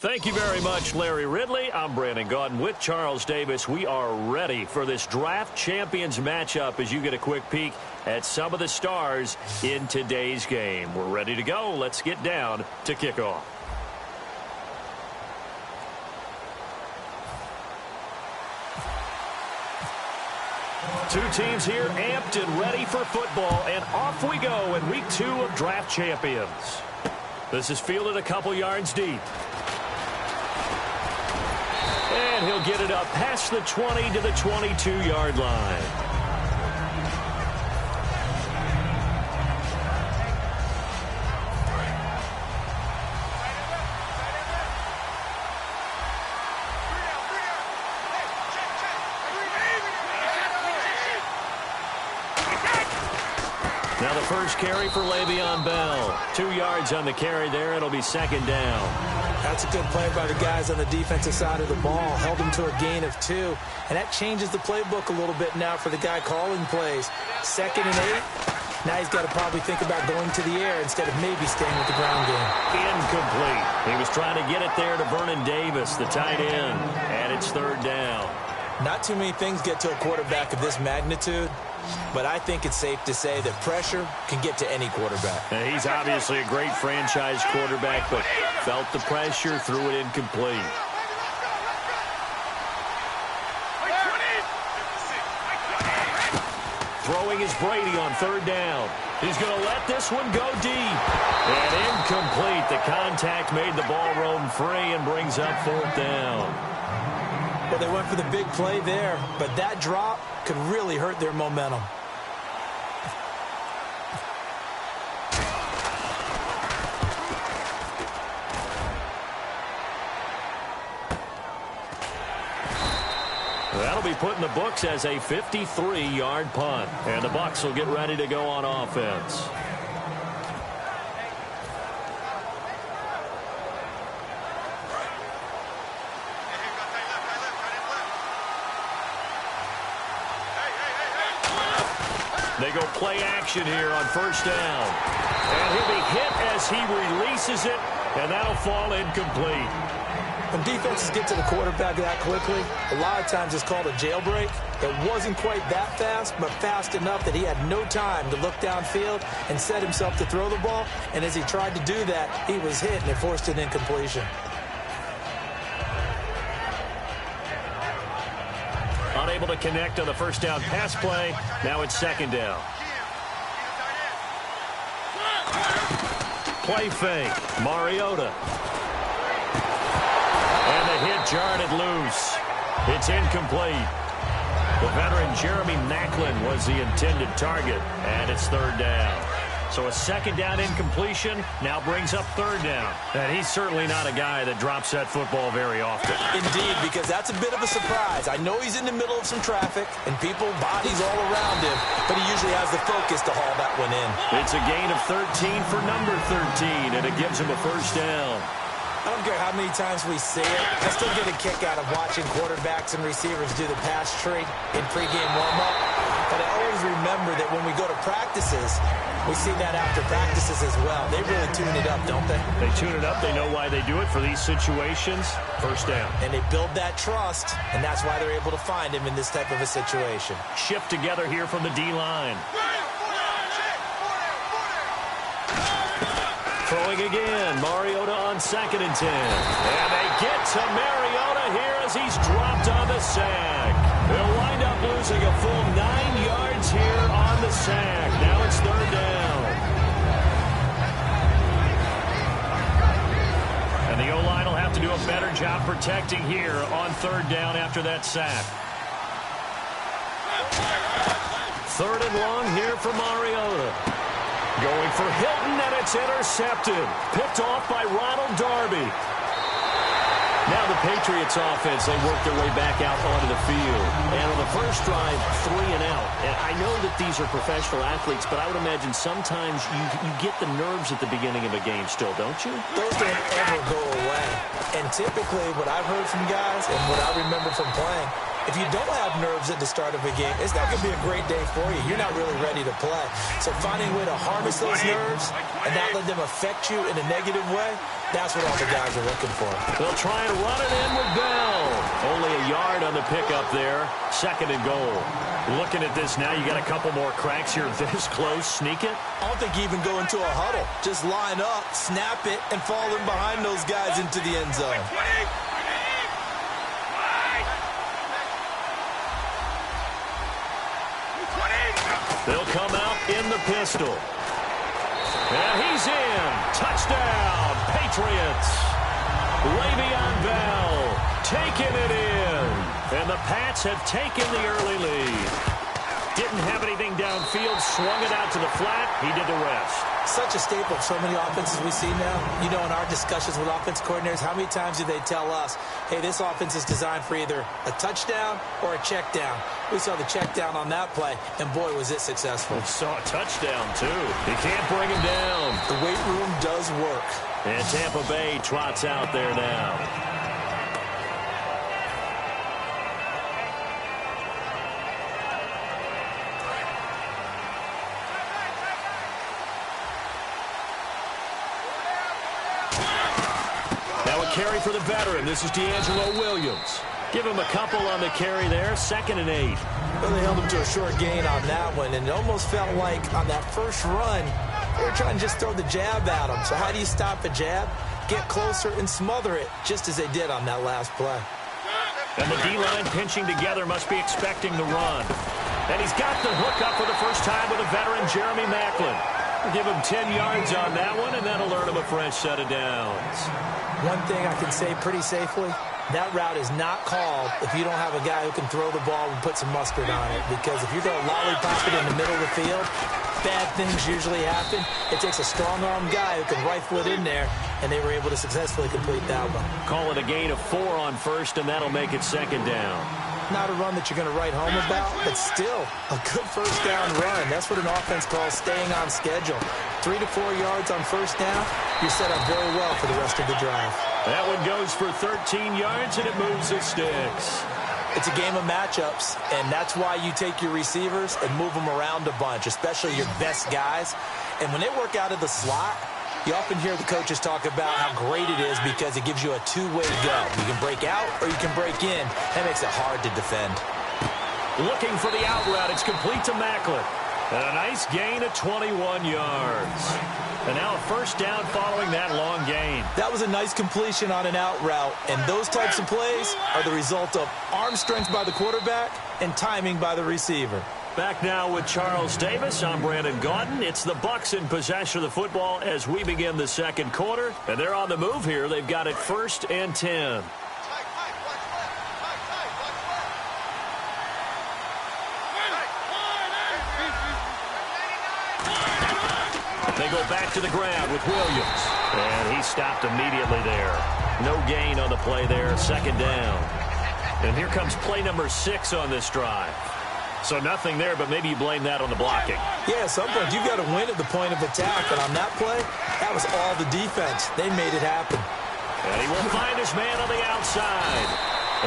Thank you very much, Larry Ridley. I'm Brandon Gaudin with Charles Davis. We are ready for this draft champions matchup as you get a quick peek at some of the stars in today's game. We're ready to go. Let's get down to kickoff. Two teams here amped and ready for football, and off we go in week 2 of draft champions. This is fielded a couple yards deep. And he'll get it up past the 20 to the 22-yard line. Now the first carry for Le'Veon Bell. 2 yards on the carry there. It'll be second down. That's a good play by the guys on the defensive side of the ball. Held him to a gain of 2. And that changes the playbook a little bit now for the guy calling plays. 2nd and 8. Now he's got to probably think about going to the air instead of maybe staying with the ground game. Incomplete. He was trying to get it there to Vernon Davis, the tight end. And it's 3rd down. Not too many things get to a quarterback of this magnitude, but I think it's safe to say that pressure can get to any quarterback. Now, he's obviously a great franchise quarterback, but felt the pressure, threw it incomplete. Throwing is Brady on 3rd down. He's going to let this one go deep. And incomplete. The contact made the ball roam free and brings up 4th down. Well, they went for the big play there, but that drop could really hurt their momentum. That'll be put in the books as a 53-yard punt. And the Bucs will get ready to go on offense. They go play action here on 1st down. And he'll be hit as he releases it, and that'll fall incomplete. When defenses get to the quarterback that quickly, a lot of times it's called a jailbreak. It wasn't quite that fast, but fast enough that he had no time to look downfield and set himself to throw the ball. And as he tried to do that, he was hit, and it forced an incompletion. Unable to connect on the 1st down pass play. Now it's 2nd down. Play fake. Mariota. And the hit jarred it loose. It's incomplete. The veteran Jeremy Maclin was the intended target. And it's 3rd down. So a 2nd down incompletion now brings up 3rd down. And he's certainly not a guy that drops that football very often. Indeed, because that's a bit of a surprise. I know he's in the middle of some traffic and people, bodies all around him, but he usually has the focus to haul that one in. It's a gain of 13 for number 13, and it gives him a 1st down. I don't care how many times we see it. I still get a kick out of watching quarterbacks and receivers do the pass tree in pregame warm-up. But I always remember that when we go to practices, we see that after practices as well. They really tune it up, don't they? They tune it up. They know why they do it for these situations. 1st down. And they build that trust, and that's why they're able to find him in this type of a situation. Shift together here from the D-line. Throwing again. Mariota on 2nd and 10. And they get to Mariota here as he's dropped on the sack. They'll wind up losing a full 9 yards here on the sack. Now it's 3rd down. And the O-line will have to do a better job protecting here on 3rd down after that sack. 3rd and long here for Mariota. Going for Hilton, and it's intercepted. Picked off by Ronald Darby. Now the Patriots offense, they work their way back out onto the field. And on the first drive, 3 and out. And I know that these are professional athletes, but I would imagine sometimes you get the nerves at the beginning of a game still, don't you? Those don't ever go away. And typically what I've heard from guys and what I remember from playing, If you don't have nerves at the start of a game, it's not going to be a great day for you. You're not really ready to play. So finding a way to harness those nerves and not let them affect you in a negative way, that's what all the guys are looking for. They'll try and run it in with Bell. Only a yard on the pickup there. 2nd and goal. Looking at this now, you got a couple more cracks here this close. Sneak it? I don't think you even go into a huddle. Just line up, snap it, and fall in behind those guys into the end zone. They'll come out in the pistol. And he's in. Touchdown, Patriots. Le'Veon Bell taking it in. And the Pats have taken the early lead. Didn't have anything downfield, swung it out to the flat. He did the rest. Such a staple of so many offenses we see now. You know, in our discussions with offense coordinators, how many times do they tell us, hey, this offense is designed for either a touchdown or a check down. We saw the check down on that play, and boy, was it successful. We saw a touchdown, too. He can't bring him down. The weight room does work. And Tampa Bay trots out there now. Carry for the veteran. This is D'Angelo Williams. Give him a couple on the carry there. 2nd and 8. Well, they held him to a short gain on that one, and it almost felt like on that first run, they were trying to just throw the jab at him. So how do you stop a jab? Get closer and smother it, just as they did on that last play. And the D-line pinching together must be expecting the run. And he's got the hook up for the first time with a veteran, Jeremy Maclin. Give him 10 yards on that one, and that'll earn him a fresh set of downs. One thing I can say pretty safely, that route is not called if you don't have a guy who can throw the ball and put some mustard on it. Because if you're going to lollipop it in the middle of the field, bad things usually happen. It takes a strong-armed guy who can rifle it in there, and they were able to successfully complete that one. Call it a gain of 4 on first, and that'll make it 2nd down. Not a run that you're going to write home about, but still a good first down run. That's what an offense calls staying on schedule. 3 to 4 yards on first down, you're set up very well for the rest of the drive. That one goes for 13 yards, and it moves the sticks. It's a game of matchups, and that's why you take your receivers and move them around a bunch, especially your best guys. And when they work out of the slot, you often hear the coaches talk about how great it is because it gives you a two-way go. You can break out or you can break in. That makes it hard to defend. Looking for the out route. It's complete to Maclin. And a nice gain of 21 yards. And now a first down following that long gain. That was a nice completion on an out route. And those types of plays are the result of arm strength by the quarterback and timing by the receiver. Back now with Charles Davis. I'm Brandon Gaudin. It's the Bucs in possession of the football as we begin the second quarter. And they're on the move here. They've got it 1st and 10. They go back to the ground with Williams. And he stopped immediately there. No gain on the play there. 2nd down. And here comes play number 6 on this drive. So nothing there, but maybe you blame that on the blocking. Yeah, at some point you've got to win at the point of attack. And on that play, that was all the defense. They made it happen. And he will find his man on the outside.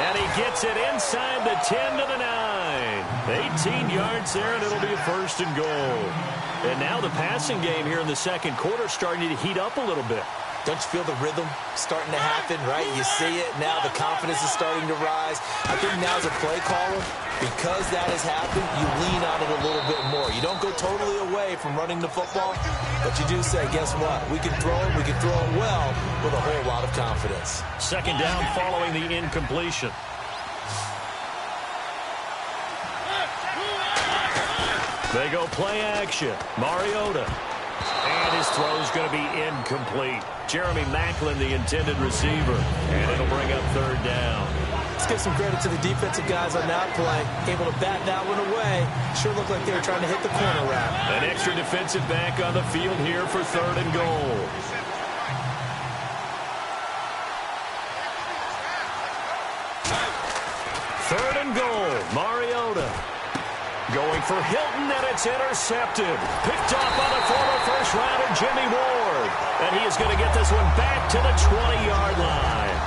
And he gets it inside the 10 to the 9. 18 yards there, and it'll be a 1st and goal. And now the passing game here in the second quarter starting to heat up a little bit. Don't you feel the rhythm starting to happen, right? You see it now. The confidence is starting to rise. I think now as a play caller, because that has happened, you lean on it a little bit more. You don't go totally away from running the football, but you do say, guess what? We can throw it. We can throw it well with a whole lot of confidence. 2nd down following the incompletion. They go play action. Mariota. And his throw is going to be incomplete. Jeremy Maclin, the intended receiver. And it'll bring up 3rd down. Let's give some credit to the defensive guys on that play. Able to bat that one away. Sure looked like they were trying to hit the corner route. An extra defensive back on the field here for 3rd and goal. Third and goal. Mariota. Going for Hilton, and it's intercepted. Picked off by the former first-rounder Jimmy Ward. And he is going to get this one back to the 20-yard line.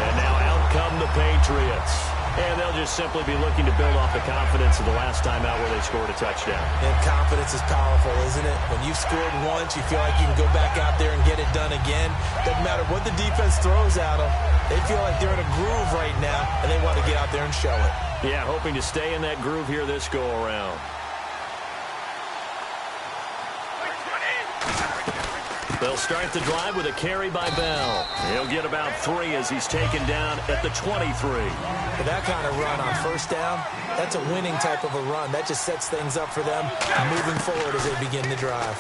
And now out come the Patriots. And they'll just simply be looking to build off the confidence of the last time out where they scored a touchdown. And confidence is powerful, isn't it? When you've scored once, you feel like you can go back out there and get it done again. Doesn't matter what the defense throws at them. They feel like they're in a groove right now, and they want to get out there and show it. Yeah, hoping to stay in that groove here this go-around. They'll start the drive with a carry by Bell. He'll get about 3 as he's taken down at the 23. But that kind of run on first down, that's a winning type of a run. That just sets things up for them moving forward as they begin the drive.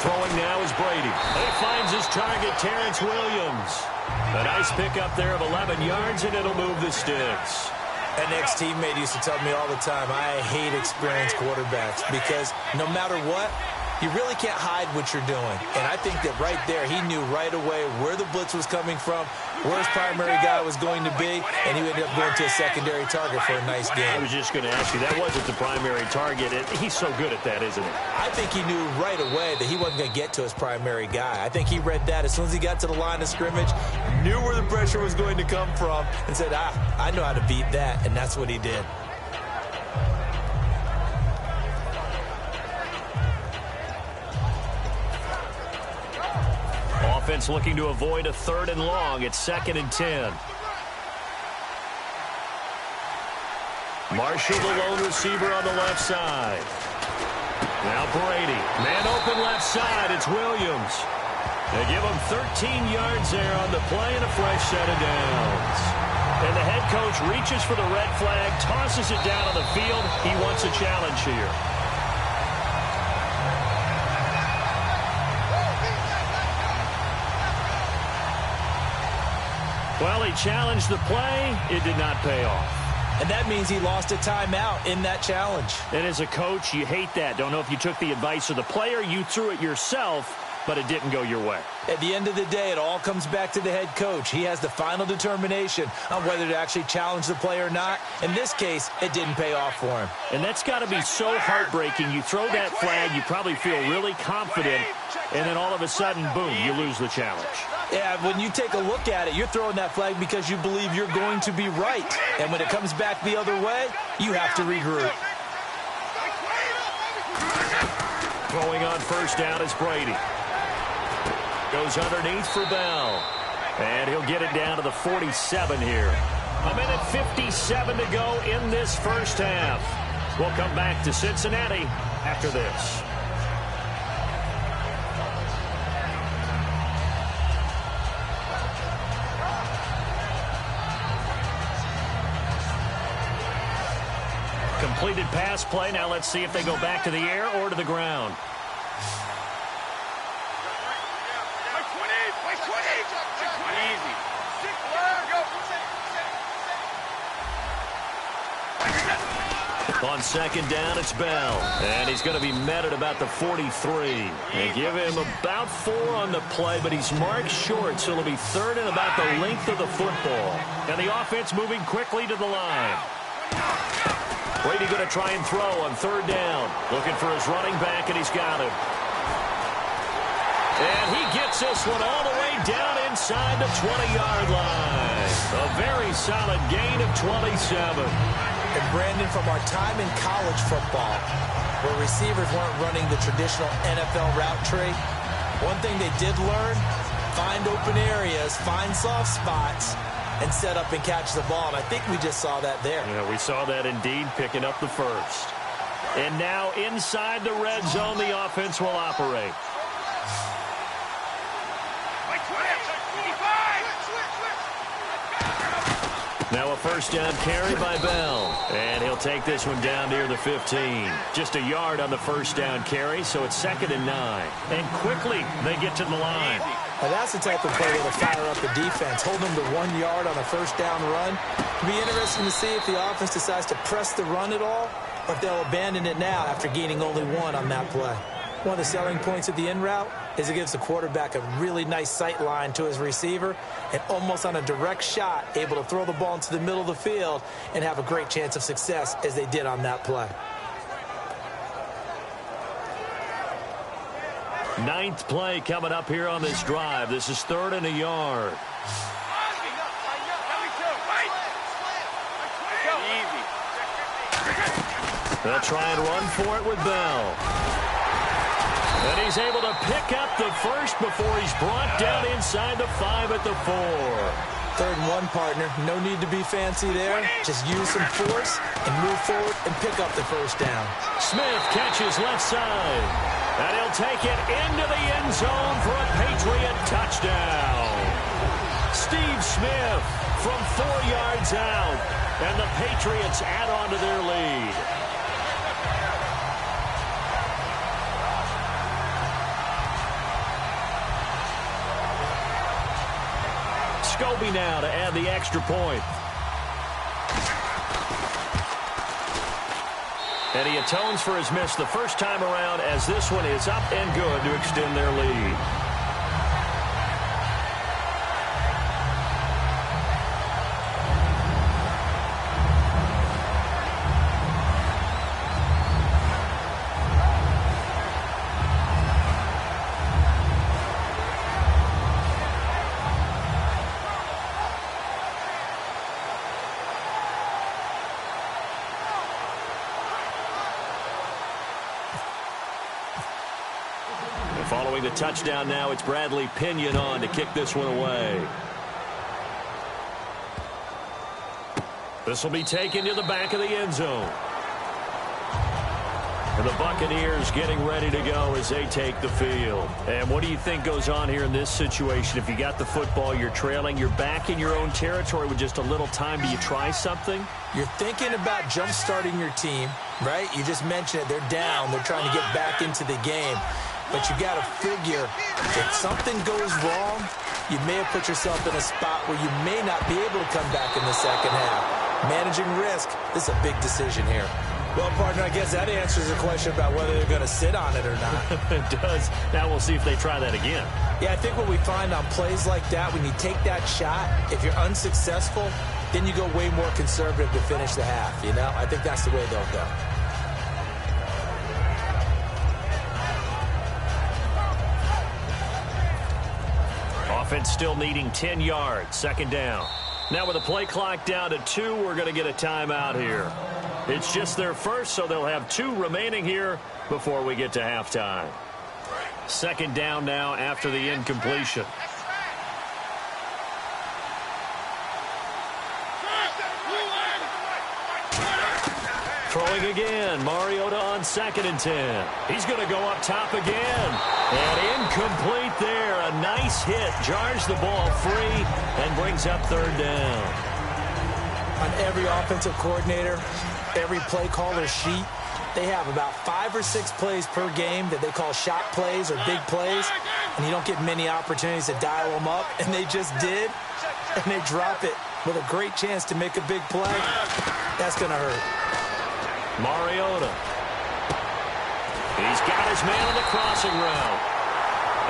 Throwing now is Brady. He finds his target, Terrence Williams. A nice pickup there of 11 yards, and it'll move the sticks. An ex-teammate used to tell me all the time, I hate experienced quarterbacks because no matter what, you really can't hide what you're doing. And I think that right there, he knew right away where the blitz was coming from, where his primary guy was going to be, and he ended up going to a secondary target for a nice game. I was just going to ask you, that wasn't the primary target. He's so good at that, isn't he? I think he knew right away that he wasn't going to get to his primary guy. I think he read that as soon as he got to the line of scrimmage, knew where the pressure was going to come from, and said, I know how to beat that, and that's what he did. Offense looking to avoid a 3rd and long. It's 2nd and 10. Marshall, the lone receiver on the left side. Now Brady. Man open left side. It's Williams. They give him 13 yards there on the play and a fresh set of downs. And the head coach reaches for the red flag, tosses it down on the field. He wants a challenge here. Well, he challenged the play. It did not pay off. And that means he lost a timeout in that challenge. And as a coach, you hate that. Don't know if you took the advice of the player. You threw it yourself, but it didn't go your way. At the end of the day, it all comes back to the head coach. He has the final determination on whether to actually challenge the play or not. In this case, it didn't pay off for him. And that's got to be so heartbreaking. You throw that flag, you probably feel really confident, and then all of a sudden, boom, you lose the challenge. Yeah, when you take a look at it, you're throwing that flag because you believe you're going to be right. And when it comes back the other way, you have to regroup. Throwing on first down is Brady. Goes underneath for Bell. And he'll get it down to the 47 here. 1:57 to go in this first half. We'll come back to Cincinnati after this. Completed pass play. Now let's see if they go back to the air or to the ground. On 2nd down, it's Bell. And he's going to be met at about the 43. They give him about 4 on the play, but he's marked short, so it'll be 3rd and about the length of the football. And the offense moving quickly to the line. Brady going to try and throw on 3rd down. Looking for his running back, and he's got him. And he gets this one all the way down inside the 20-yard line. A very solid gain of 27. And Brandon, from our time in college football, where receivers weren't running the traditional NFL route tree, one thing they did learn, find open areas, find soft spots, and set up and catch the ball. And I think we just saw that there. Yeah, we saw that indeed, picking up the first. And now inside the red zone, the offense will operate. Now a first down carry by Bell. And he'll take this one down near the 15. Just a yard on the first down carry, so it's 2nd and 9. And quickly they get to the line. Now that's the type of play that'll fire up the defense. Hold them to 1 yard on a first down run. It'll be interesting to see if the offense decides to press the run at all, or if they'll abandon it now after gaining only 1 on that play. One of the selling points of the in route is it gives the quarterback a really nice sight line to his receiver and almost on a direct shot able to throw the ball into the middle of the field and have a great chance of success as they did on that play. 9th play coming up here on this drive. This is 3rd and a yard. They'll try and run for it with Bell. And he's able to pick up the first before he's brought down inside the 5 at the 4. 3rd and 1, partner. No need to be fancy there. Just use some force and move forward and pick up the first down. Smith catches left side. And he'll take it into the end zone for a Patriot touchdown. Steve Smith from 4 yards out. And the Patriots add on to their lead. Scobie now to add the extra point. And he atones for his miss the first time around, as this one is up and good to extend their lead. Following the touchdown now, it's Bradley Pinion on to kick this one away. This will be taken to the back of the end zone. And the Buccaneers getting ready to go as they take the field. And what do you think goes on here in this situation? If you got the football, you're trailing, you're back in your own territory with just a little time. Do you try something? You're thinking about jump-starting your team, right? You just mentioned it. They're down. They're trying to get back into the game. But you got to figure, if something goes wrong, you may have put yourself in a spot where you may not be able to come back in the second half. Managing risk, this is a big decision here. Well, partner, I guess that answers the question about whether they're going to sit on it or not. It does. Now we'll see if they try that again. Yeah, I think what we find on plays like that, when you take that shot, if you're unsuccessful, then you go way more conservative to finish the half, you know? I think that's the way they'll go. Offense still needing 10 yards. Second down. Now with the play clock down to 2, we're going to get a timeout here. It's just their first, so they'll have 2 remaining here before we get to halftime. Second down now after the incompletion. Throwing again. Mariota on 2nd and 10. He's going to go up top again. And incomplete there. A nice hit. Jars the ball free and brings up 3rd down. On every offensive coordinator, every play caller sheet, they have about 5 or 6 plays per game that they call shot plays or big plays, and you don't get many opportunities to dial them up, and they just did, and they drop it with a great chance to make a big play. That's going to hurt. Mariota. He's got his man on the crossing route.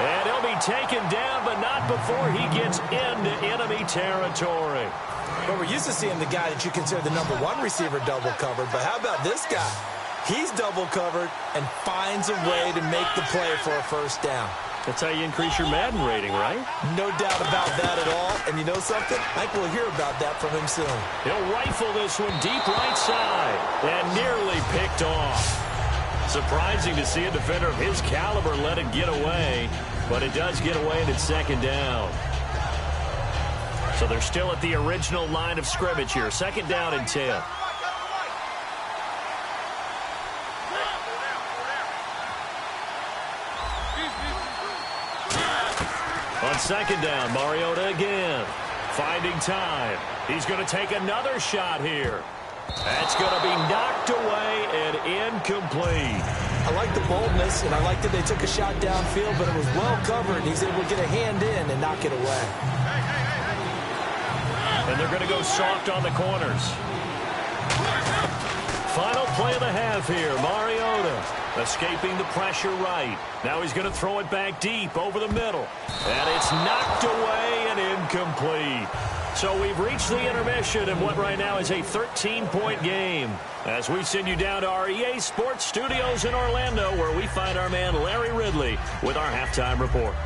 And he'll be taken down, but not before he gets into enemy territory. Well, we're used to seeing the guy that you consider the number 1 receiver double covered, but how about this guy? He's double covered and finds a way to make the play for a first down. That's how you increase your Madden rating, right? No doubt about that at all. And you know something? I think we'll hear about that from him soon. He'll rifle this one deep right side and nearly picked off. Surprising to see a defender of his caliber let it get away, but it does get away and it's second down. So they're still at the original line of scrimmage here. Second down and 10. On second down, Mariota again. Finding time. He's going to take another shot here. That's going to be knocked away and incomplete. I like the boldness, and I like that they took a shot downfield, but it was well covered. He's able to get a hand in and knock it away. And they're going to go soft on the corners. Final play of the half here. Mariota escaping the pressure right. Now he's going to throw it back deep over the middle. And it's knocked away and incomplete. So we've reached the intermission in what right now is a 13-point game. As we send you down to our EA Sports Studios in Orlando, where we find our man Larry Ridley with our halftime report.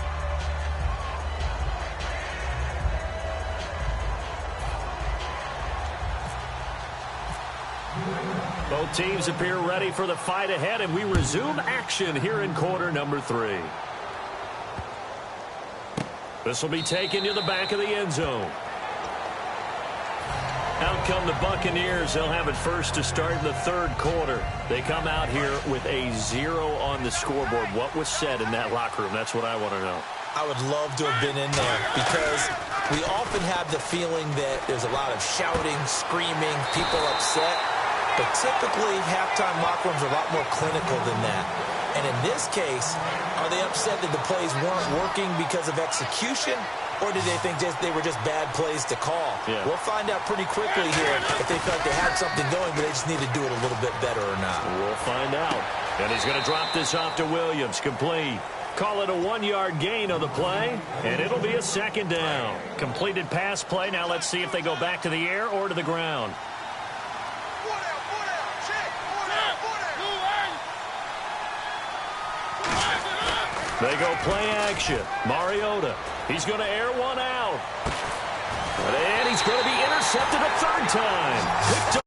Both teams appear ready for the fight ahead, and we resume action here in quarter number 3. This will be taken to the back of the end zone. Out come the Buccaneers. They'll have it first to start in the third quarter. They come out here with a 0 on the scoreboard. What was said in that locker room? That's what I want to know. I would love to have been in there because we often have the feeling that there's a lot of shouting, screaming, people upset. But typically, halftime locker rooms are a lot more clinical than that. And in this case, are they upset that the plays weren't working because of execution? Or did they think they were just bad plays to call? Yeah. We'll find out pretty quickly here if they felt they had something going, but they just need to do it a little bit better or not. We'll find out. And he's going to drop this off to Williams. Complete. Call it a 1-yard gain on the play, and it'll be a second down. Completed pass play. Now let's see if they go back to the air or to the ground. They go play action. Mariota. He's going to air one out. And he's going to be intercepted a third time. Picked up.